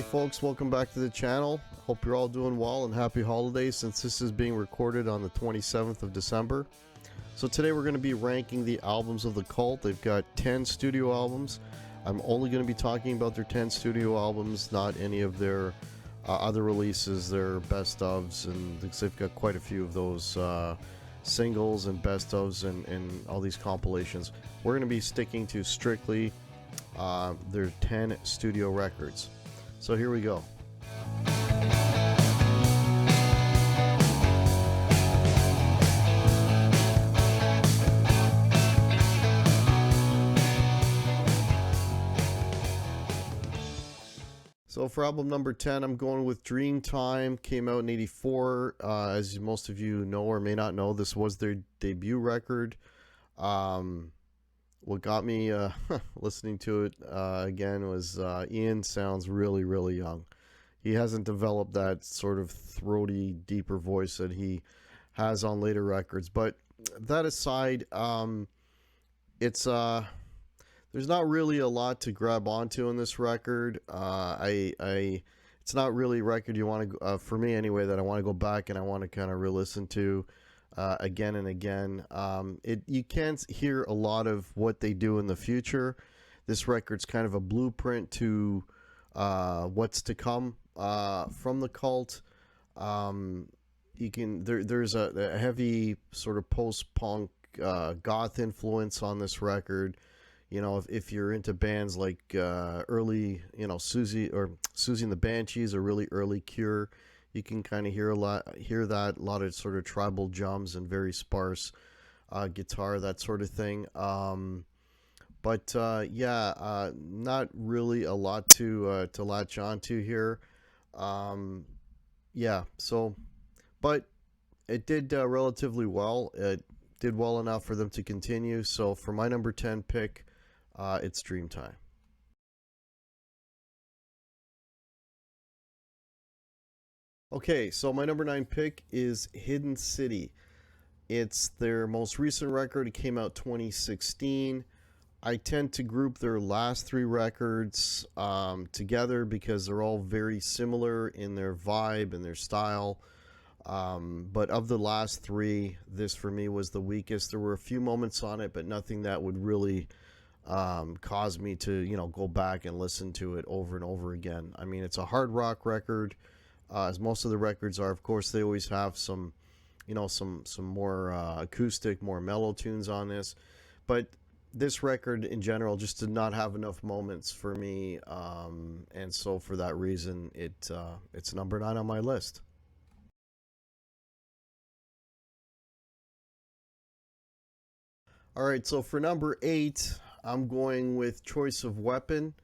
folks, welcome back to the channel. Hope you're all doing well and happy holidays, since this is being recorded on the 27th of December. So today we're going to be ranking the albums of the Cult. They've got 10 studio albums. I'm only going to be talking about their 10 studio albums, not any of their other releases, their best ofs, and because they've got quite a few of those singles and best ofs and all these compilations. We're going to be sticking to strictly their 10 studio records. So here we go. So for album number 10, I'm going with Dreamtime. Came out in 84. As most of you know or may not know, this was their debut record. What got me listening to it again was Ian sounds really, really young. He hasn't developed that sort of throaty, deeper voice that he has on later records. But that aside, it's there's not really a lot to grab onto in this record. It's not really a record you want to, for me anyway, that I want to go back and I want to kind of re-listen to again and again. You can't hear a lot of what they do in the future. This record's kind of a blueprint to what's to come from the Cult. There's a heavy sort of post-punk goth influence on this record. You know, if you're into bands like early, Susie and the Banshees, or really early Cure, you can kind of hear a lot of sort of tribal drums and very sparse guitar, that sort of thing. But not really a lot to latch onto here. But it did relatively well. It did well enough for them to continue. So for my number 10 pick, it's Dreamtime. Okay, so my number 9 pick is Hidden City. It's their most recent record. It came out 2016. I tend to group their last 3 records together because they're all very similar in their vibe and their style. But of the last 3, this for me was the weakest. There were a few moments on it, but nothing that would really cause me to, go back and listen to it over and over again. I mean, it's a hard rock record. As most of the records are. Of course, they always have some more acoustic, more mellow tunes on this, but this record in general just did not have enough moments for me, and so for that reason, it's number 9 on my list. All right, so for number 8, I'm going with Choice of Weapon.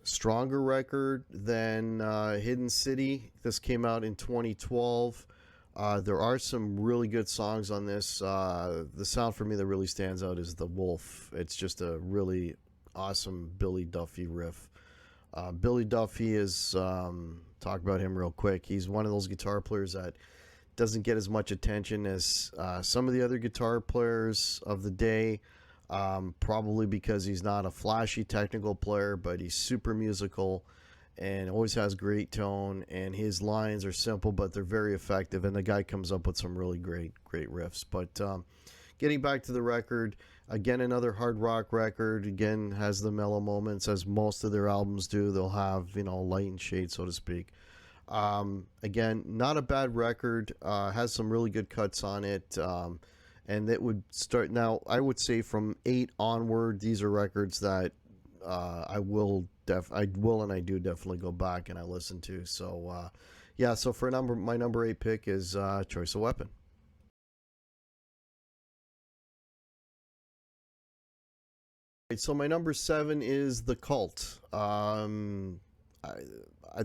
Stronger record than Hidden City. This came out in 2012. There are some really good songs on this. The sound for me that really stands out is The Wolf. It's just a really awesome Billy Duffy riff. Billy Duffy is, talk about him real quick. He's one of those guitar players that doesn't get as much attention as some of the other guitar players of the day. Probably because he's not a flashy technical player, but he's super musical and always has great tone, and his lines are simple but they're very effective, and the guy comes up with some really great riffs. But getting back to the record, again, another hard rock record. Again, has the mellow moments, as most of their albums do. They'll have light and shade, so to speak. Again, not a bad record. Has some really good cuts on it. And it would start now. I would say from 8 onward, these are records that I do definitely go back and I listen to. So so for my number 8 pick is Choice of Weapon. Right, so my number 7 is The Cult. At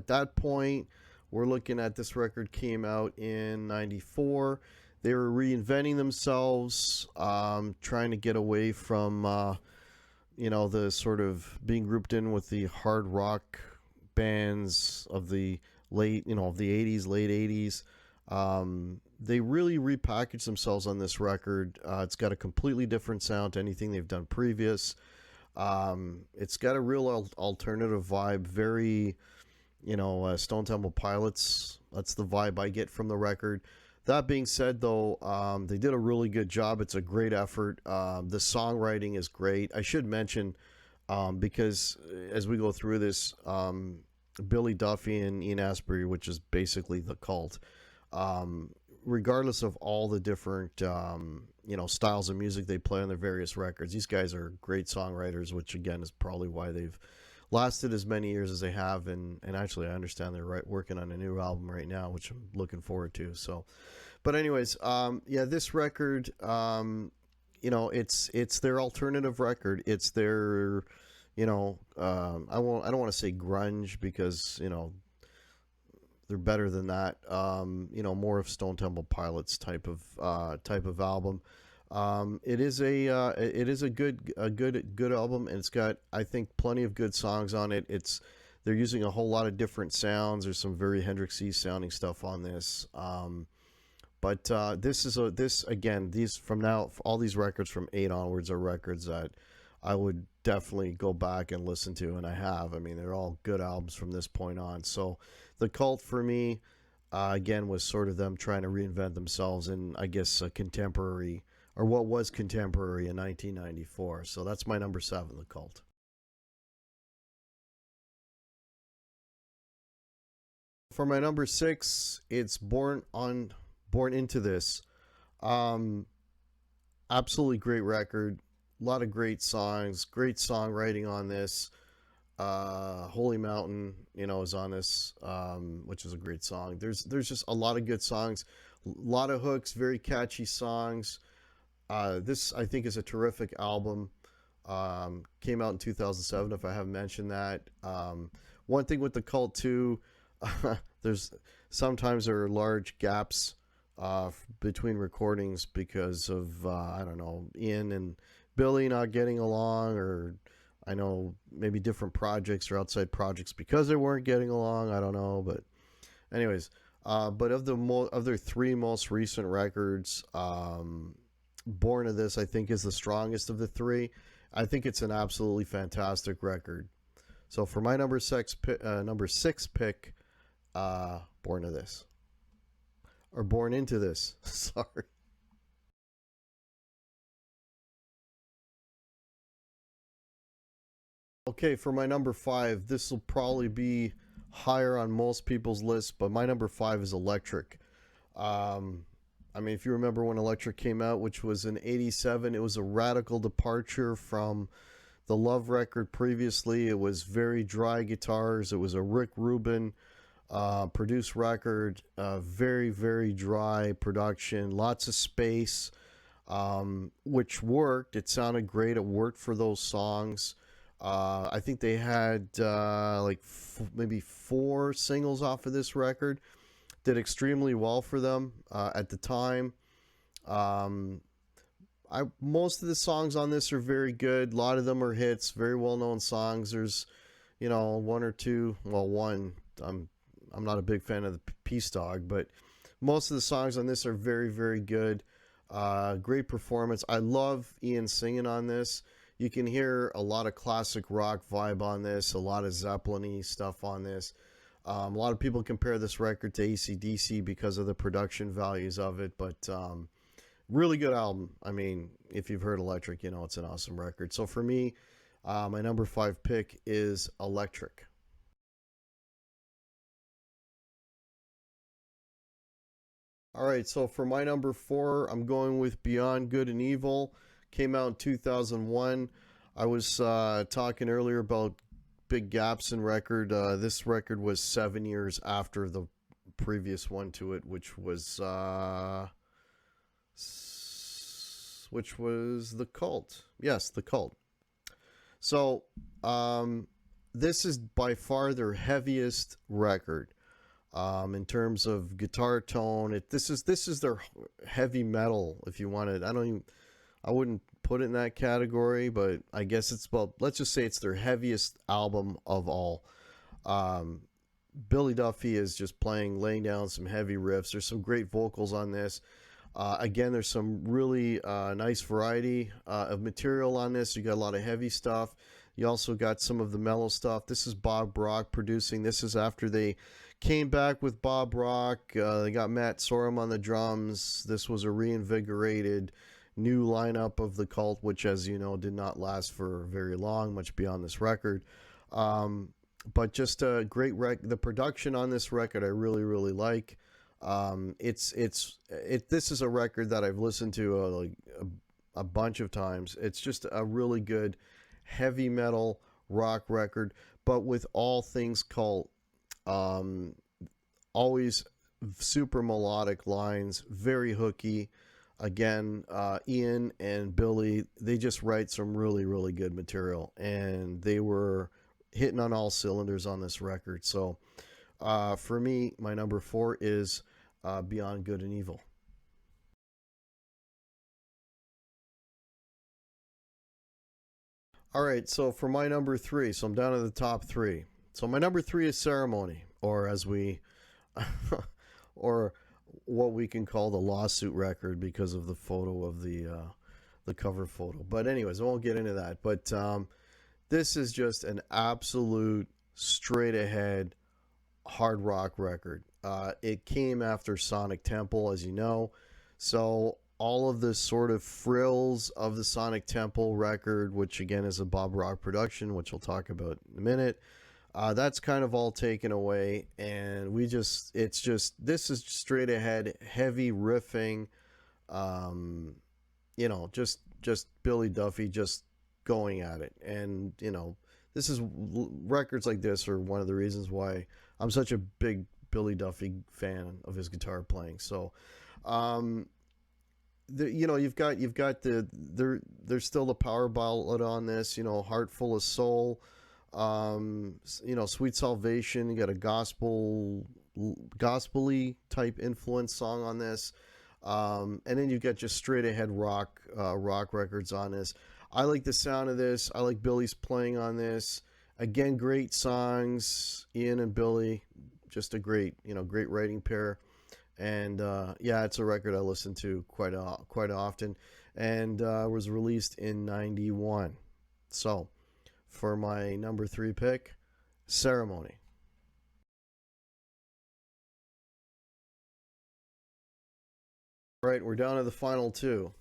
that point, we're looking at this record came out in '94. They were reinventing themselves, trying to get away from, the sort of being grouped in with the hard rock bands of the late, of the 80s, late 80s. They really repackaged themselves on this record. It's got a completely different sound to anything they've done previous. It's got a real alternative vibe, very, Stone Temple Pilots. That's the vibe I get from the record. That being said, though, they did a really good job. It's a great effort. The songwriting is great. I should mention, because as we go through this, Billy Duffy and Ian Astbury, which is basically the Cult, um, regardless of all the different styles of music they play on their various records, these guys are great songwriters, which again is probably why they've lasted as many years as they have. And actually, I understand they're working on a new album right now, which I'm looking forward to. So, but anyways, yeah, this record, it's their alternative record. It's their, I don't want to say grunge because they're better than that. More of Stone Temple Pilots type of album. It is a good album, and it's got, I think, plenty of good songs on it. They're using a whole lot of different sounds. There's some very Hendrixy sounding stuff on this. But this again, these from now, all these records from 8 onwards are records that I would definitely go back and listen to, and I have. I mean, they're all good albums from this point on. So the Cult for me, again, was sort of them trying to reinvent themselves in, I guess, a contemporary, or what was contemporary in 1994. So that's my number 7, the Cult. For my number 6, it's Born Into This. Um, Absolutely great record. A lot of great songs, great songwriting on this. Holy Mountain, is on this, which is a great song. There's just a lot of good songs, a lot of hooks, very catchy songs. This, I think, is a terrific album. Came out in 2007, if I haven't mentioned that. One thing with the Cult too, there's sometimes there are large gaps between recordings because of I don't know, Ian and Billy not getting along, or I know maybe different projects or outside projects because they weren't getting along. I don't know, but anyways, but of their 3 most recent records, Born of This, I think, is the strongest of the 3. I think it's an absolutely fantastic record. So for my number 6 pick, Born of This, or Born Into This. Sorry. Okay, for my number 5, this will probably be higher on most people's list, but my number 5 is Electric. Um, I mean, if you remember when Electric came out, which was in '87, it was a radical departure from the Love record previously. It was very dry guitars. It was a Rick Rubin produced record, very, very dry production, lots of space, which worked. It sounded great. It worked for those songs. I think they had maybe 4 singles off of this record. Did extremely well for them at the time. Um, Most of the songs on this are very good. A lot of them are hits, very well known songs. There's, one or two. Well, one. I'm not a big fan of the Peace Dog, but most of the songs on this are very, very good. Great performance. I love Ian singing on this. You can hear a lot of classic rock vibe on this, a lot of Zeppelin-y stuff on this. A lot of people compare this record to AC/DC because of the production values of it, but really good album. I mean, if you've heard Electric, it's an awesome record. So for me, my number 5 pick is Electric. All right, so for my number 4, I'm going with Beyond Good and Evil. Came out in 2001. I was talking earlier about big gaps in record. This record was 7 years after the previous one to it, which was The Cult. Yes, The Cult. So, this is by far their heaviest record. In terms of guitar tone, this is their heavy metal, if you wanted. I wouldn't put it in that category, but I guess let's just say it's their heaviest album of all. Um, Billy Duffy is just laying down some heavy riffs. There's some great vocals on this. Again, there's some really nice variety of material on this. You got a lot of heavy stuff. You also got some of the mellow stuff. This is Bob Rock producing. This is after they came back with Bob Rock. They got Matt Sorum on the drums. This was a reinvigorated new lineup of the Cult, which, as you know, did not last for very long, much beyond this record. But just a great the production on this record I really really like. This is a record that I've listened to like a bunch of times. It's just a really good heavy metal rock record, but with all things Cult. Um, Always super melodic lines, very hooky. Again, Ian and Billy, they just write some really really good material, and they were hitting on all cylinders on this record. So for me, my number four is Beyond Good and Evil. All right, so for my number three, so I'm down to the top three. So my number three is Ceremony, or as we, or what we can call the lawsuit record because of the photo of the cover photo. But anyways, I won't get into that. But this is just an absolute straight ahead hard rock record. It came after Sonic Temple, as you know. So all of the sort of frills of the Sonic Temple record, which again is a Bob Rock production, which we'll talk about in a minute, that's kind of all taken away. And this is straight ahead, heavy riffing, just Billy Duffy just going at it. And, records like this are one of the reasons why I'm such a big Billy Duffy fan of his guitar playing. So, there's still the power ballad on this, Heart Full of Soul, Sweet Salvation. You got a gospel-y type influence song on this. And then you've got just straight ahead rock records on this. I like the sound of this. I like Billy's playing on this. Again, great songs. Ian and Billy, just a great writing pair. And it's a record I listen to quite often, and was released in '91. So, for my number three pick, Ceremony. All right, we're down to the final two.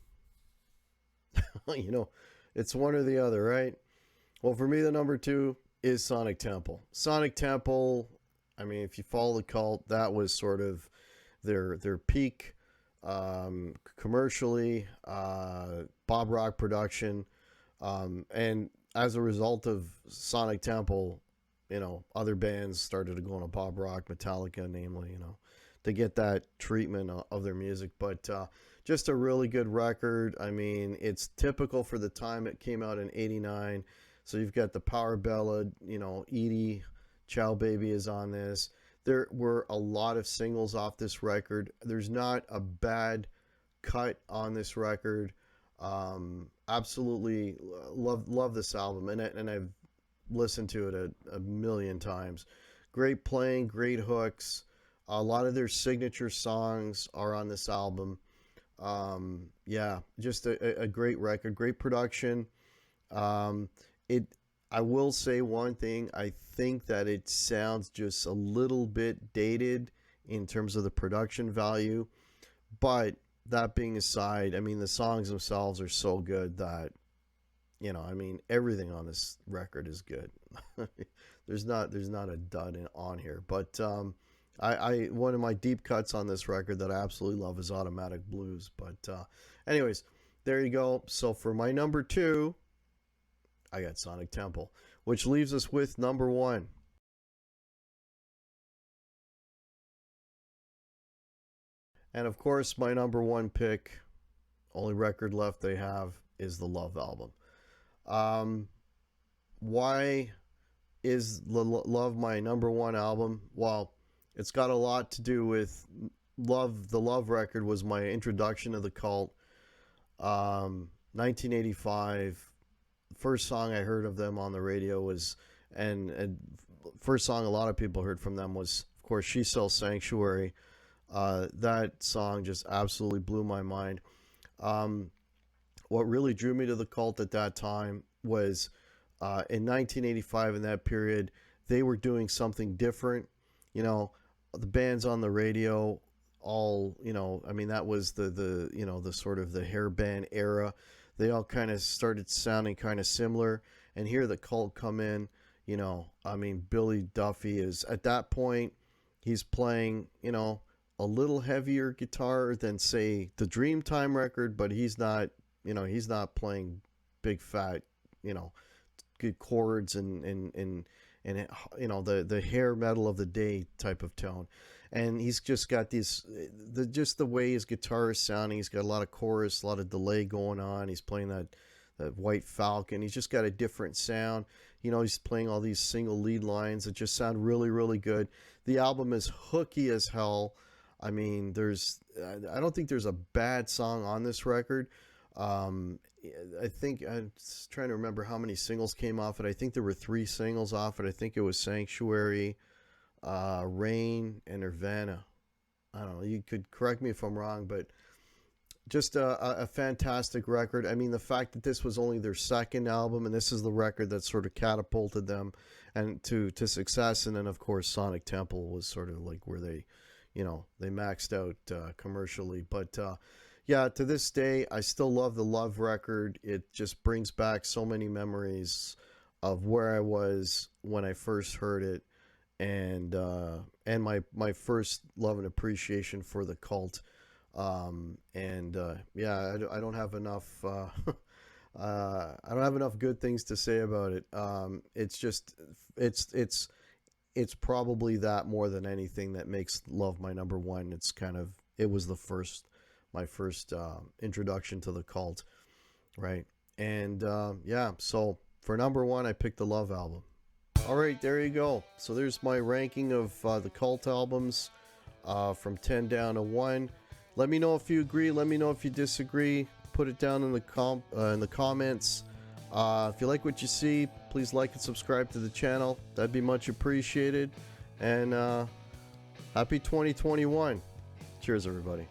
It's one or the other, right? Well, for me, the number two is Sonic Temple. Sonic Temple, I mean, if you follow the Cult, that was sort of their peak commercially, Bob Rock production, and as a result of Sonic Temple, other bands started to go into Bob Rock, Metallica, namely, to get that treatment of their music. But just a really good record. I mean, it's typical for the time. It came out in '89, so you've got the power ballad. Edie, Chow Baby is on this. There were a lot of singles off this record. There's not a bad cut on this record. Absolutely love this album, and I've listened to it a million times. Great playing, great hooks. A lot of their signature songs are on this album. Just a great record, great production. It I will say one thing. I think that it sounds just a little bit dated in terms of the production value. But that being aside, I mean, the songs themselves are so good that, everything on this record is good. there's not a dud on here. But I one of my deep cuts on this record that I absolutely love is Automatic Blues. But anyways, there you go. So for my number two, I got Sonic Temple, which leaves us with number one. And of course, my number one pick, only record left they have, is the Love album. Um, why is Love my number one album? Well, it's got a lot to do with Love. The Love record was my introduction to the Cult. 1985. First song I heard of them on the radio was, and first song a lot of people heard from them was, of course, She Sells Sanctuary. That song just absolutely blew my mind. Um, what really drew me to the Cult at that time was in 1985, in that period, they were doing something different. You know, the bands on the radio, all, I mean, that was the sort of the hair band era. They all kind of started sounding kind of similar. And here the Cult come in, I mean, Billy Duffy is at that point, he's playing, a little heavier guitar than, say, the Dreamtime record, but he's not playing big fat, you know, good chords and the hair metal of the day type of tone. And he's just got these the way his guitar is sounding. He's got a lot of chorus, a lot of delay going on. He's playing that White Falcon. He's just got a different sound. He's playing all these single lead lines that just sound really, really good. The album is hooky as hell. I mean, I don't think there's a bad song on this record. Um, I think I'm just trying to remember how many singles came off it. I think there were 3 singles off it. I think it was Sanctuary, Rain, and Nirvana. I don't know. You could correct me if I'm wrong, but just a fantastic record. I mean, the fact that this was only their second album, and this is the record that sort of catapulted them and to success. And then, of course, Sonic Temple was sort of like where they maxed out commercially. But yeah, to this day, I still love the Love record. It just brings back so many memories of where I was when I first heard it, and my first love and appreciation for the Cult. Yeah, I don't have enough. I don't have enough good things to say about it. It's just it's probably that more than anything that makes Love my number one. It was my first introduction to the Cult, right? And yeah, so for number one, I picked the Love album. All right, there you go. So there's my ranking of the Cult albums from 10 down to 1. Let me know if you agree. Let me know if you disagree. Put it down in the comments. If you like what you see, please like and subscribe to the channel. That'd be much appreciated. And happy 2021. Cheers, everybody.